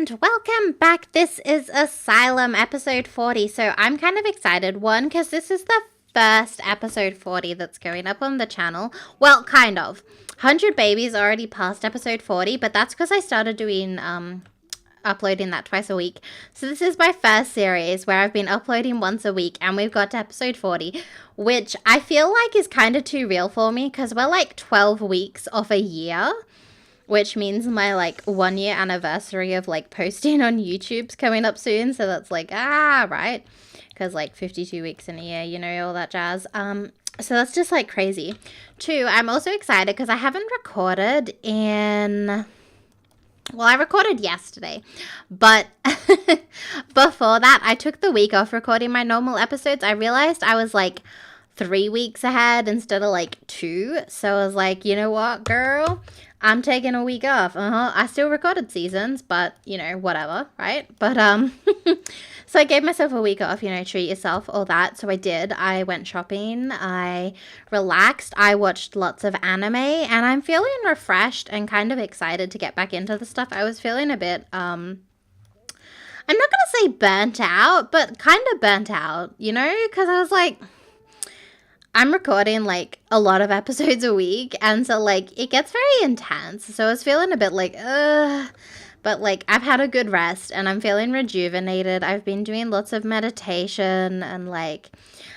and welcome back. This is Asylum episode 40. So I'm kind of excited. One, because this is the first episode 40 that's going up on the channel. Well, kind of. 100 Babies already passed episode 40, but that's because I started doing uploading that twice a week. So this is my first series where I've been uploading once a week, and we've got to episode 40, which I feel like is kind of too real for me because we're like 12 weeks off a year. Which means my, 1 year anniversary of, posting on YouTube's coming up soon. So that's right? Because, 52 weeks in a year, you know, all that jazz. So that's just, crazy. Two, I'm also excited because I haven't recorded in... Well, I recorded yesterday. But before that, I took the week off recording my normal episodes. I realized I was, 3 weeks ahead instead of, 2. So I was like, you know what, girl? I'm taking a week off. I still recorded seasons, but, you know, whatever, right? But, so I gave myself a week off, you know, treat yourself, all that. So I did. I went shopping. I relaxed. I watched lots of anime, and I'm feeling refreshed and kind of excited to get back into the stuff. I was feeling a bit, I'm not going to say burnt out, but kind of burnt out, you know, because I was like... I'm recording, a lot of episodes a week, and so, it gets very intense, so I was feeling a bit ugh, but, I've had a good rest, and I'm feeling rejuvenated. I've been doing lots of meditation, and,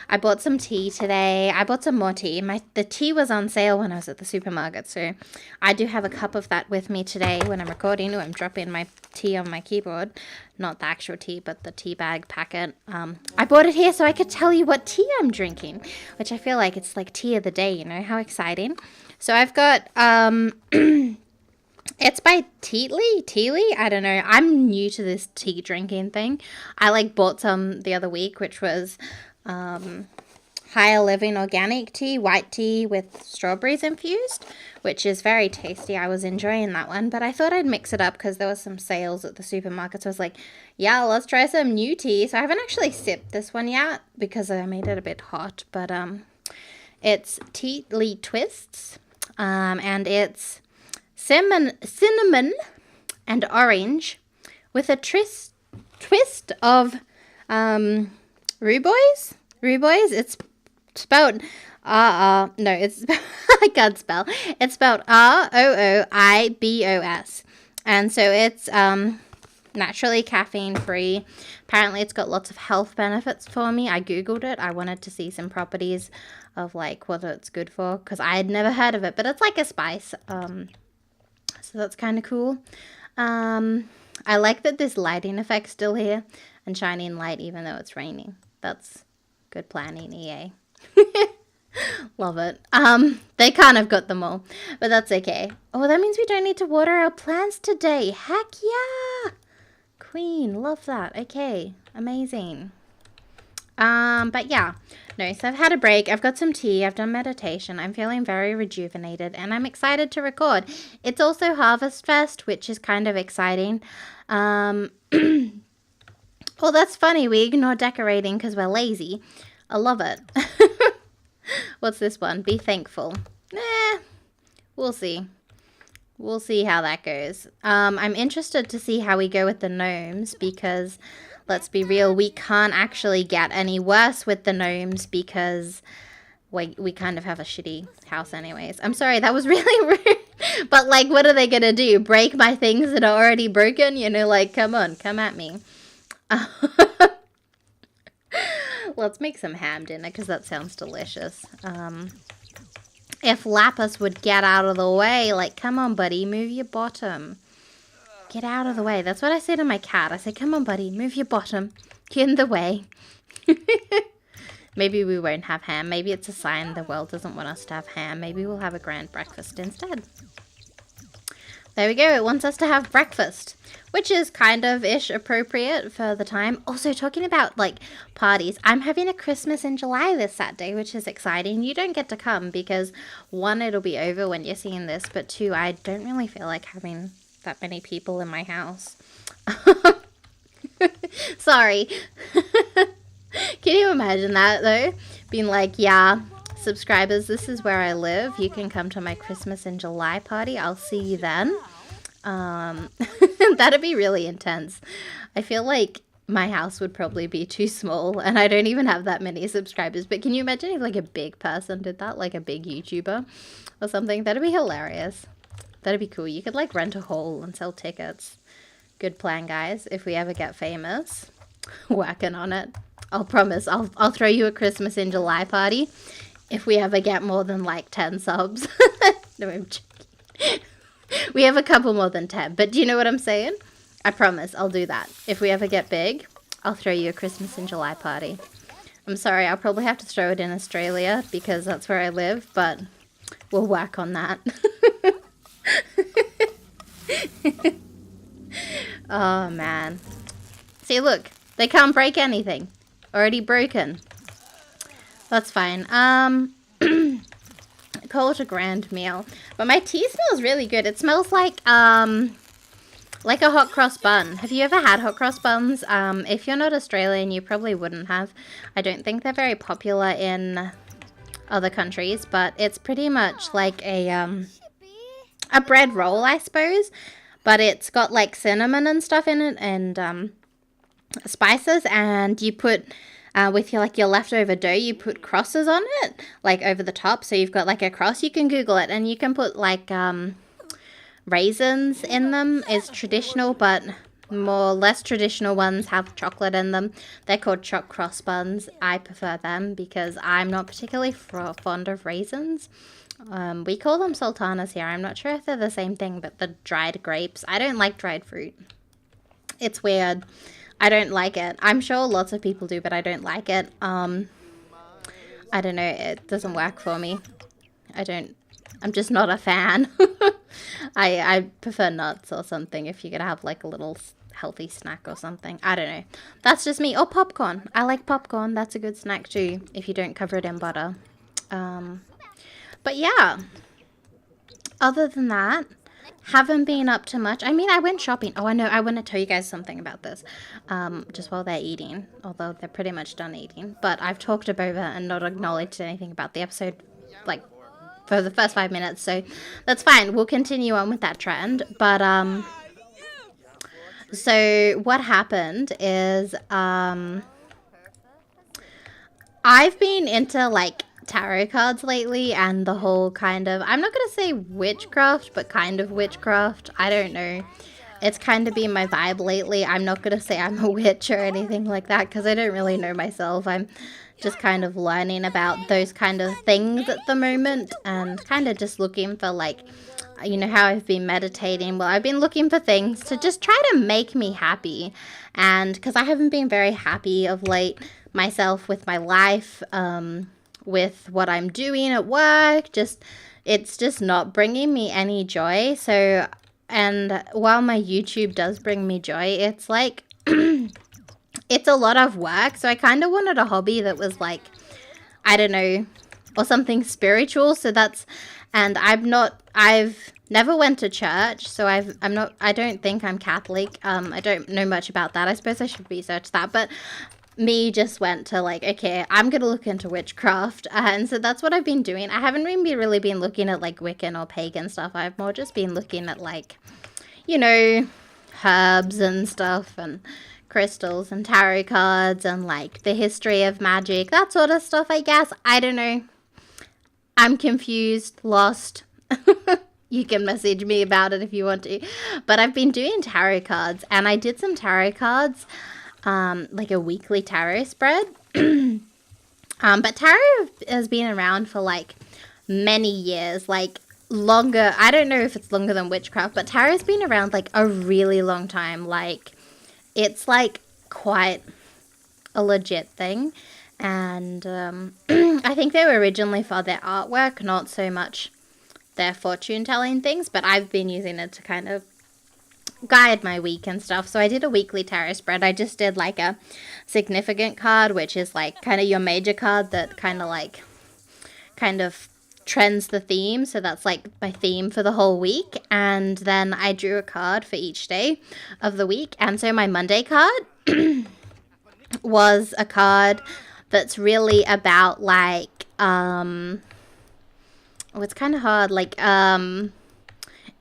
I bought some tea today. I bought some more tea. The tea was on sale when I was at the supermarket, so I do have a cup of that with me today when I'm recording. I'm dropping my tea on my keyboard. Not the actual tea, but the tea bag packet. I bought it here so I could tell you what tea I'm drinking, which I feel like it's tea of the day, you know, how exciting. So I've got, it's by Teatley, I don't know. I'm new to this tea drinking thing. I bought some the other week, which was Higher Living organic tea, white tea with strawberries infused, which is very tasty. I was enjoying that one, but I thought I'd mix it up because there was some sales at the supermarket. So I was like, yeah, let's try some new tea. So I haven't actually sipped this one yet because I made it a bit hot, but it's Teatley Twists, and it's cinnamon and orange with a twist of rhubarb. It's spelled no, it's I can't spell. It's spelled ROOIBOS, and so it's naturally caffeine free. Apparently, it's got lots of health benefits for me. I googled it. I wanted to see some properties of what it's good for because I had never heard of it, but it's like a spice. So that's kind of cool. I like that this lighting effect's still here and shining light even though it's raining. That's good planning, EA. Love it. They kind of got them all, but that's okay. Oh, that means we don't need to water our plants today. Heck yeah! Queen, love that. Okay, amazing. But yeah, no, so I've had a break. I've got some tea. I've done meditation. I'm feeling very rejuvenated, and I'm excited to record. It's also Harvest Fest, which is kind of exciting. Well, that's funny. We ignore decorating because we're lazy. I love it. What's this one? Be thankful. We'll see. We'll see how that goes. I'm interested to see how we go with the gnomes because, let's be real, we can't actually get any worse with the gnomes because we kind of have a shitty house anyways. I'm sorry, that was really rude. But, what are they going to do? Break my things that are already broken? You know, come on, come at me. Let's make some ham dinner because that sounds delicious. If Lapis would get out of the way, come on, buddy, move your bottom. Get out of the way. That's what I say to my cat. I say, come on, buddy, move your bottom. Get in the way. Maybe we won't have ham. Maybe it's a sign the world doesn't want us to have ham. Maybe we'll have a grand breakfast instead. There we go. It wants us to have breakfast, which is kind of-ish appropriate for the time. Also, talking about, parties, I'm having a Christmas in July this Saturday, which is exciting. You don't get to come because, one, it'll be over when you're seeing this, but two, I don't really feel like having that many people in my house. Sorry. Can you imagine that, though? Being yeah, subscribers, this is where I live. You can come to my Christmas in July party. I'll see you then. That'd be really intense. I feel like my house would probably be too small and I don't even have that many subscribers. But can you imagine if like a big person did that, like a big YouTuber or something? That'd be hilarious. That'd be cool. You could like rent a hall and sell tickets. Good plan, guys. If we ever get famous, working on it. I'll promise. I'll throw you a Christmas in July party if we ever get more than like 10 subs. No, I'm joking. We have a couple more than 10, but do you know what I'm saying? I promise I'll do that. If we ever get big, I'll throw you a Christmas in July party. I'm sorry, I'll probably have to throw it in Australia because that's where I live, but we'll work on that. Oh, man. See, look. They can't break anything. Already broken. That's fine. Call it a grand meal. But my tea smells really good. It smells like a hot cross bun. Have you ever had hot cross buns? If you're not Australian, you probably wouldn't have. I don't think they're very popular in other countries, but it's pretty much like a bread roll, I suppose. But it's got like cinnamon and stuff in it and spices, and you put with your leftover dough, you put crosses on it, like over the top, so you've got like a cross. You can Google it, and you can put like raisins in them. Is traditional, but less traditional ones have chocolate in them. They're called choc cross buns. I prefer them because I'm not particularly fond of raisins. We call them sultanas here. I'm not sure if they're the same thing, but the dried grapes. I don't like dried fruit. It's weird. I don't like it. I'm sure lots of people do, but I don't like it. I don't know. It doesn't work for me. I'm just not a fan. I prefer nuts or something if you're going to have like a little healthy snack or something. I don't know. That's just me. Or popcorn. I like popcorn. That's a good snack too if you don't cover it in butter. But yeah. Other than that, haven't been up to much. I mean, I went shopping. Oh, I know. I want to tell you guys something about this. Just while they're eating. Although they're pretty much done eating. But I've talked about it and not acknowledged anything about the episode, like, for the first 5 minutes. So, that's fine. We'll continue on with that trend. But, so, what happened is, I've been into, like, tarot cards lately, and the whole kind of, I'm not going to say witchcraft, but kind of witchcraft. I don't know. It's kind of been my vibe lately. I'm not going to say I'm a witch or anything like that, because I don't really know myself. I'm just kind of learning about those kind of things at the moment, and kind of just looking for, like, you know how I've been meditating. Well, I've been looking for things to just try to make me happy, and because I haven't been very happy of late myself with my life, with what I'm doing at work. It's just not bringing me any joy. So, and while my YouTube does bring me joy, it's like, it's a lot of work. So I kind of wanted a hobby that was like, I don't know, or something spiritual. So and I've never went to church. So I don't think I'm Catholic. I don't know much about that. I suppose I should research that. But me just went to like, okay, I'm going to look into witchcraft. And so that's what I've been doing. I haven't really been looking at like Wiccan or pagan stuff. I've more just been looking at like, you know, herbs and stuff and crystals and tarot cards and like the history of magic, that sort of stuff, I guess. I don't know. I'm confused, lost. You can message me about it if you want to. But I've been doing tarot cards, and I did some tarot cards. Like a weekly tarot spread. But tarot has been around for like many years, like longer. I don't know if it's longer than witchcraft, but tarot's been around like a really long time. Like it's like quite a legit thing. And I think they were originally for their artwork, not so much their fortune telling things, but I've been using it to kind of guide my week and stuff. So I did a weekly tarot spread. I just did like a significant card, which is like kind of your major card that kind of trends the theme. So that's like my theme for the whole week. And then I drew a card for each day of the week. And so my Monday card was a card that's really about like, oh, it's kind of hard. Like,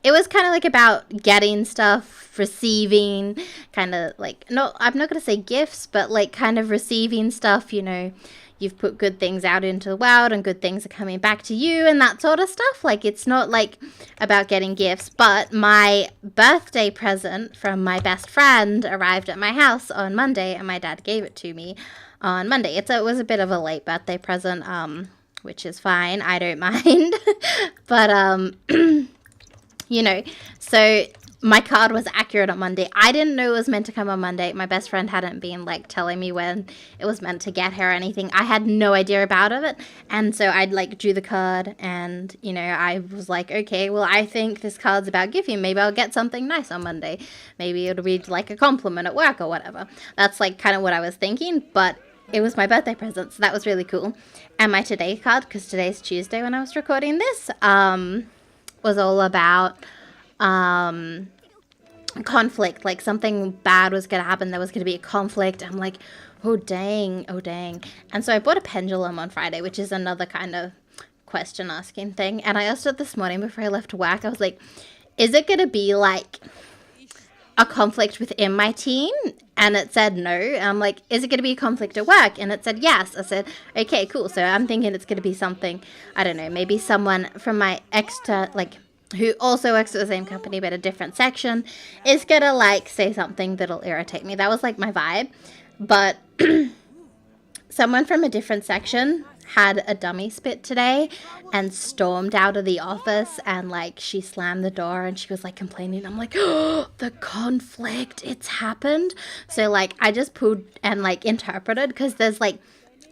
it was kind of like about getting stuff, receiving, kind of like, no, I'm not going to say gifts, but like kind of receiving stuff, you know, you've put good things out into the world and good things are coming back to you and that sort of stuff. Like, it's not like about getting gifts, but my birthday present from my best friend arrived at my house on Monday and my dad gave it to me on Monday. It was a bit of a late birthday present, which is fine. I don't mind. But, you know, so my card was accurate on Monday. I didn't know it was meant to come on Monday. My best friend hadn't been like telling me when it was meant to get her or anything. I had no idea about it. And so I'd like drew the card and, you know, I was like, okay, well, I think this card's about giving. Maybe I'll get something nice on Monday. Maybe it'll be like a compliment at work or whatever. That's like kind of what I was thinking. But it was my birthday present, so that was really cool. And my today card, because today's Tuesday when I was recording this, was all about conflict. Like, something bad was going to happen. There was going to be a conflict. I'm like, oh dang. And so I bought a pendulum on Friday, which is another kind of question asking thing. And I asked it this morning before I left work. I was like, is it going to be like a conflict within my team? And it said no. And I'm like, is it going to be a conflict at work? And it said yes. I said, okay, cool. So I'm thinking it's going to be something, I don't know, maybe someone from my who also works at the same company but a different section is going to like say something that'll irritate me. That was like my vibe. But someone from a different section had a dummy spit today and stormed out of the office, and like she slammed the door and she was like complaining. I'm like, oh, the conflict, it's happened. So like I just pulled and like interpreted, because there's like,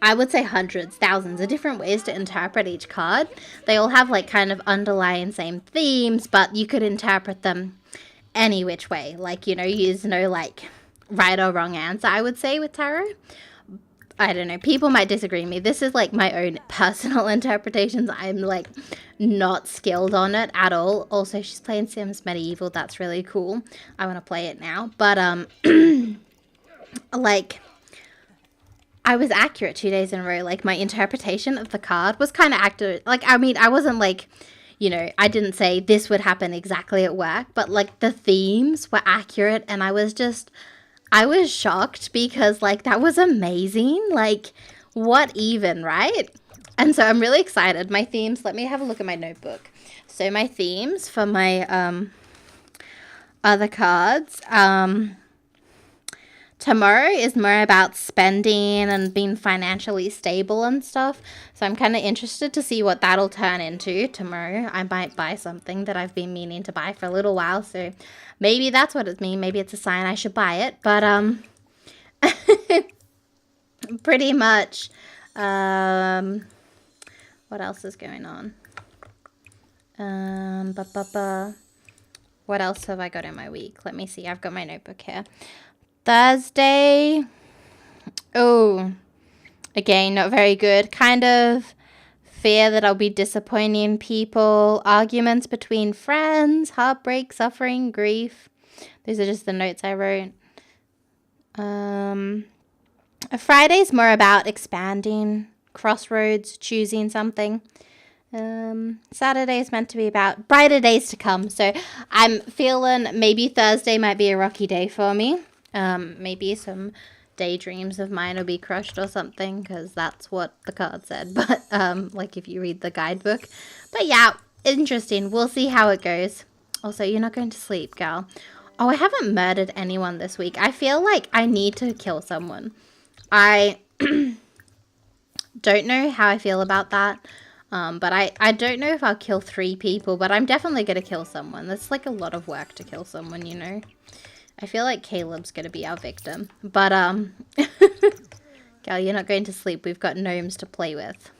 I would say hundreds, thousands of different ways to interpret each card. They all have like kind of underlying same themes, but you could interpret them any which way. Like, you know, there's no like right or wrong answer, I would say, with tarot. I don't know. People might disagree with me. This is like my own personal interpretations. I'm like not skilled on it at all. Also, she's playing Sims Medieval. That's really cool. I want to play it now. But like, I was accurate 2 days in a row. Like, my interpretation of the card was kind of accurate. Like, I mean, I wasn't like, you know, I didn't say this would happen exactly at work, but like the themes were accurate, and I was shocked because like that was amazing. Like, what even, right? And so I'm really excited. My themes, let me have a look at my notebook. So my themes for my other cards, tomorrow is more about spending and being financially stable and stuff. So I'm kind of interested to see what that'll turn into tomorrow. I might buy something that I've been meaning to buy for a little while. So maybe that's what it means. Maybe it's a sign I should buy it. But pretty much, what else is going on? What else have I got in my week? Let me see. I've got my notebook here. Thursday, oh, again, not very good. Kind of fear that I'll be disappointing people. Arguments between friends, heartbreak, suffering, grief. These are just the notes I wrote. Friday's more about expanding, crossroads, choosing something. Saturday is meant to be about brighter days to come. So I'm feeling maybe Thursday might be a rocky day for me. Maybe some daydreams of mine will be crushed or something, because that's what the card said. But, like if you read the guidebook. But yeah, interesting. We'll see how it goes. Also, you're not going to sleep, girl. Oh, I haven't murdered anyone this week. I feel like I need to kill someone. I don't know how I feel about that. But I don't know if I'll kill 3 people, but I'm definitely going to kill someone. That's like a lot of work to kill someone, you know. I feel like Caleb's going to be our victim. But, girl, you're not going to sleep. We've got gnomes to play with.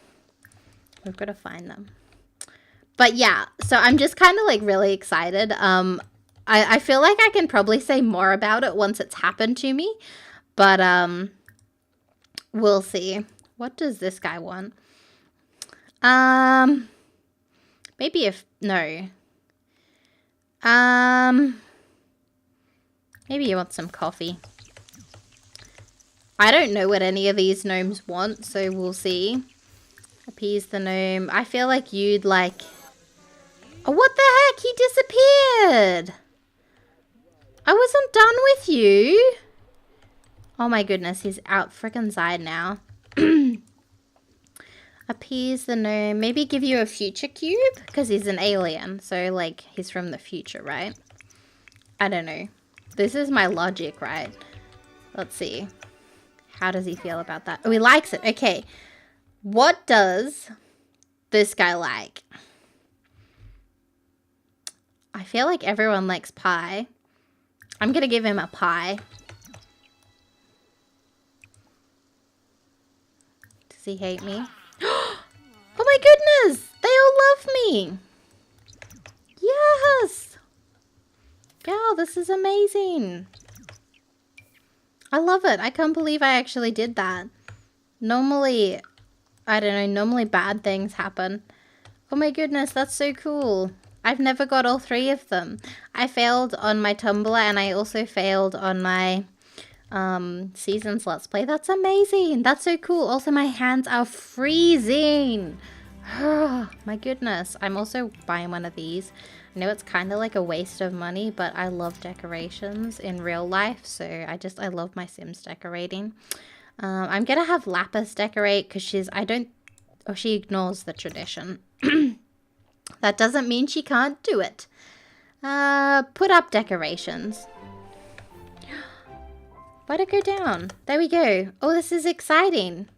We've got to find them. But, yeah. So, I'm just kind of, like, really excited. I feel like I can probably say more about it once it's happened to me. But, we'll see. What does this guy want? Maybe if... No. Maybe you want some coffee. I don't know what any of these gnomes want, so we'll see. Appease the gnome. I feel like you'd like... Oh, what the back! He disappeared! I wasn't done with you! Oh my goodness, he's out frickin' side now. Appease the gnome. Maybe give you a future cube? Because he's an alien. So, like, he's from the future, right? I don't know. This is my logic, right? Let's see. How does he feel about that? Oh, he likes it. Okay. What does this guy like? I feel like everyone likes pie. I'm going to give him a pie. Does he hate me? Oh my goodness! They all love me! Yes! Girl, this is amazing. I love it. I can't believe I actually did that. Normally, I don't know, normally bad things happen. Oh my goodness, that's so cool. I've never got all 3 of them. I failed on my Tumblr and I also failed on my Seasons Let's Play. That's amazing. That's so cool. Also, my hands are freezing. Oh, my goodness. I'm also buying one of these. I know it's kind of like a waste of money, but I love decorations in real life. So I love my Sims decorating. I'm going to have Lapis decorate because she ignores the tradition. That doesn't mean she can't do it. Put up decorations. Why'd it go down? There we go. Oh, this is exciting.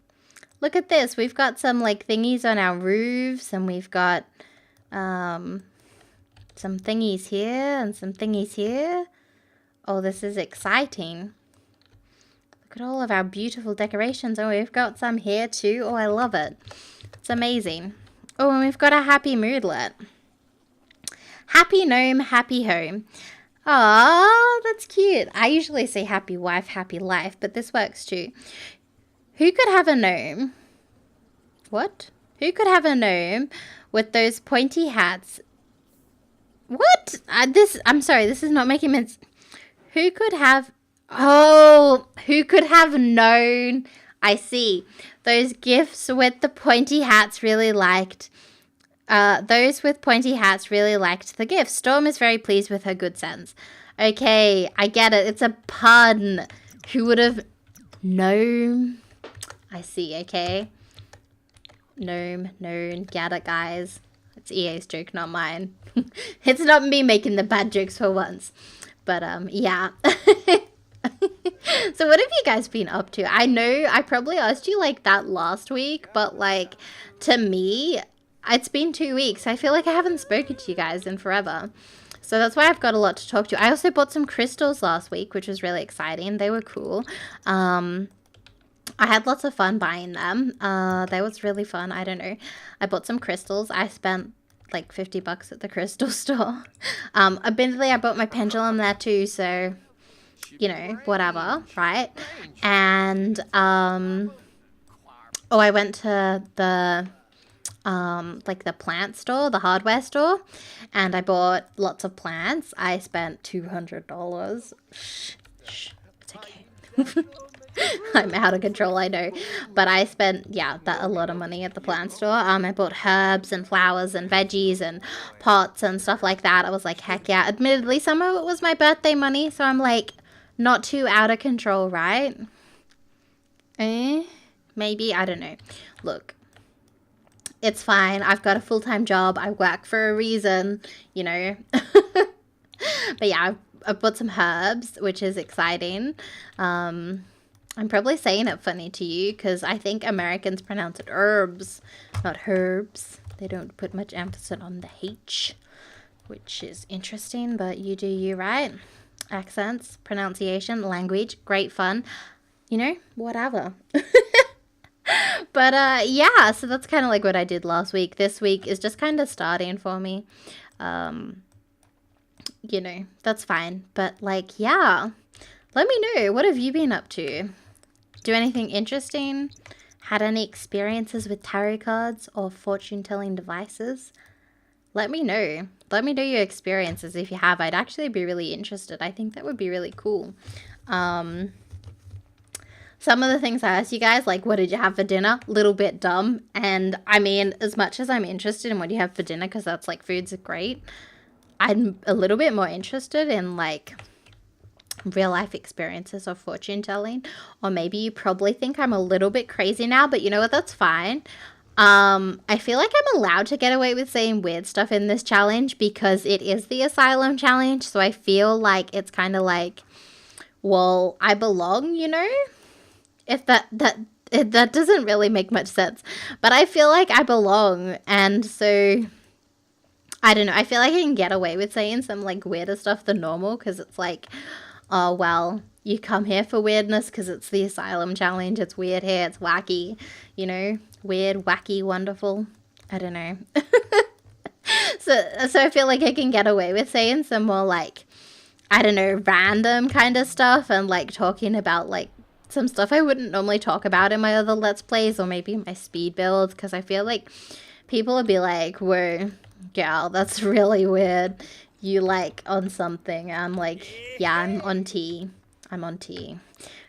Look at this. We've got some like thingies on our roofs and we've got some thingies here and some thingies here. Oh, this is exciting. Look at all of our beautiful decorations. Oh, we've got some here too. Oh, I love it. It's amazing. Oh, and we've got a happy moodlet. Happy gnome, happy home. Aww, that's cute. I usually say happy wife, happy life, but this works too. Who could have a gnome? What? Who could have a gnome with those pointy hats? What? I'm sorry, this is not making sense. Who could have... Oh, who could have known? I see. Those gifts with the pointy hats really liked... those with pointy hats really liked the gift. Storm is very pleased with her good sense. Okay, I get it. It's a pun. Who would have known? I see, okay. Gnome, known. Get it, guys. It's EA's joke, not mine. It's not me making the bad jokes for once. But, yeah. So what have you guys been up to? I know I probably asked you like that last week, but like to me... It's been 2 weeks. I feel like I haven't spoken to you guys in forever. So that's why I've got a lot to talk to. I also bought some crystals last week, which was really exciting. They were cool. I had lots of fun buying them. That was really fun. I don't know. I bought some crystals. I spent like $50 at the crystal store. Admittedly, I bought my pendulum there too. So, you know, whatever, right? And, oh, I went to the... like the plant store, the hardware store, and I bought lots of plants. I spent $200. Shh, it's okay. I'm out of control, I know. But I spent, yeah, a lot of money at the plant store. I bought herbs and flowers and veggies and pots and stuff like that. I was like, heck yeah. Admittedly, some of it was my birthday money, so I'm like, not too out of control, right? Maybe, I don't know. Look. It's fine. I've got a full-time job. I work for a reason, you know. But yeah, I've bought some herbs, which is exciting. I'm probably saying it funny to you because I think Americans pronounce it herbs, not herbs. They don't put much emphasis on the H, which is interesting, but you do you, right? Accents, pronunciation, language, great fun. You know, whatever. But, yeah, so that's kind of like what I did last week. This week is just kind of starting for me. You know, that's fine. But, like, yeah, let me know. What have you been up to? Do anything interesting? Had any experiences with tarot cards or fortune-telling devices? Let me know. Let me know your experiences if you have. I'd actually be really interested. I think that would be really cool. Some of the things I asked you guys, like, what did you have for dinner? Little bit dumb. And, I mean, as much as I'm interested in what you have for dinner, because that's, like, foods are great, I'm a little bit more interested in like real life experiences of fortune telling, or maybe you probably think I'm a little bit crazy now, but you know what, that's fine. I feel like I'm allowed to get away with saying weird stuff in this challenge because it is the Asylum challenge, so I feel like it's kind of like, well, I belong, you know? If that doesn't really make much sense, but I feel like I belong, and so I don't know, I feel like I can get away with saying some like weirder stuff than normal because it's like, oh, well, you come here for weirdness because it's the Asylum challenge. It's weird here. It's wacky, you know, weird, wacky, wonderful. I don't know. So I feel like I can get away with saying some more like, I don't know, random kind of stuff and like talking about like some stuff I wouldn't normally talk about in my other Let's Plays or maybe my speed builds, because I feel like people would be like, whoa, gal, that's really weird. You like on something. I'm like, yeah, I'm on tea. I'm on tea.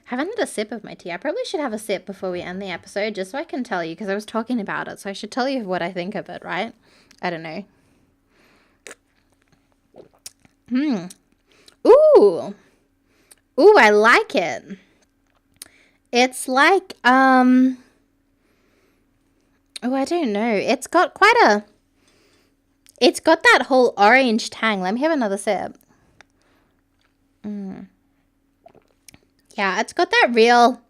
Haven't had a sip of my tea. I probably should have a sip before we end the episode just so I can tell you, because I was talking about it, so I should tell you what I think of it, right? I don't know. Ooh. Ooh, I like it. It's like, oh, I don't know. It's got it's got that whole orange tang. Let me have another sip. Yeah, it's got that real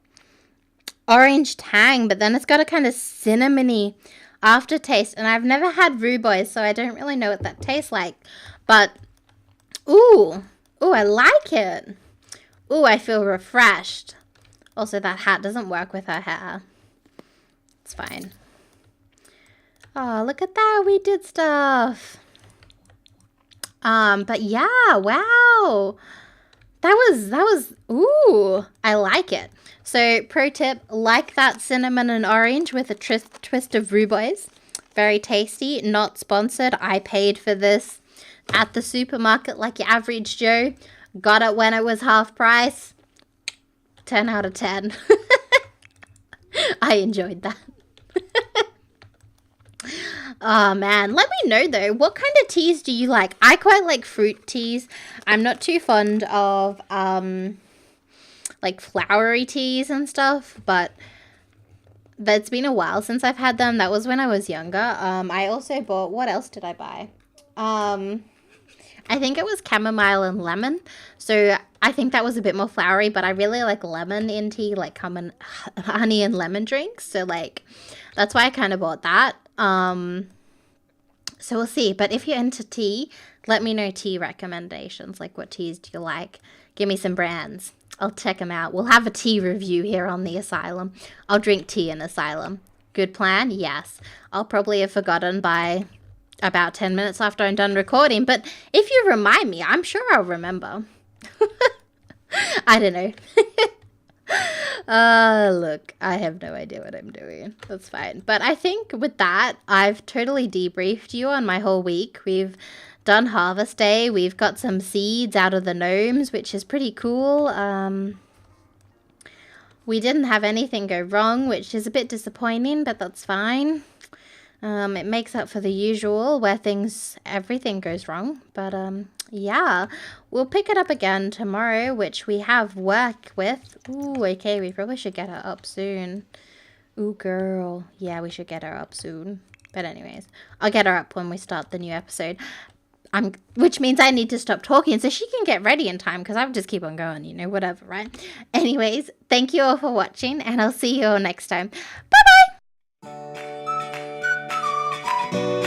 orange tang, but then it's got a kind of cinnamony aftertaste. And I've never had rhubarb, so I don't really know what that tastes like. But, ooh, I like it. Ooh, I feel refreshed. Also, that hat doesn't work with her hair. It's fine. Oh, look at that. We did stuff. But yeah, wow. That was, ooh, I like it. So, pro tip, like that cinnamon and orange with a twist of rhubarb. Very tasty, not sponsored. I paid for this at the supermarket like your average Joe. Got it when it was half price. 10 out of 10. I enjoyed that. Oh man, let me know though, what kind of teas do you like? I quite like fruit teas. I'm not too fond of like flowery teas and stuff, but it's been a while since I've had them. That was when I was younger. I also bought, what else did I buy? I think it was chamomile and lemon. So I think that was a bit more flowery, but I really like lemon in tea, like honey and lemon drinks. So like, that's why I kind of bought that. So we'll see. But if you're into tea, let me know tea recommendations. Like, what teas do you like? Give me some brands. I'll check them out. We'll have a tea review here on the Asylum. I'll drink tea in Asylum. Good plan? Yes. I'll probably have forgotten by about 10 minutes after I'm done recording. But if you remind me, I'm sure I'll remember. I don't know. Look, I have no idea what I'm doing. That's fine. But I think with that, I've totally debriefed you on my whole week. We've done Harvest Day. We've got some seeds out of the gnomes, which is pretty cool. We didn't have anything go wrong, which is a bit disappointing, but that's fine. It makes up for the usual where everything goes wrong. But yeah, we'll pick it up again tomorrow, which we have work with. Ooh, okay, we probably should get her up soon. Ooh, girl. Yeah, we should get her up soon. But anyways, I'll get her up when we start the new episode. Which means I need to stop talking so she can get ready in time, because I'll just keep on going, you know, whatever, right? Anyways, thank you all for watching, and I'll see you all next time. Bye-bye!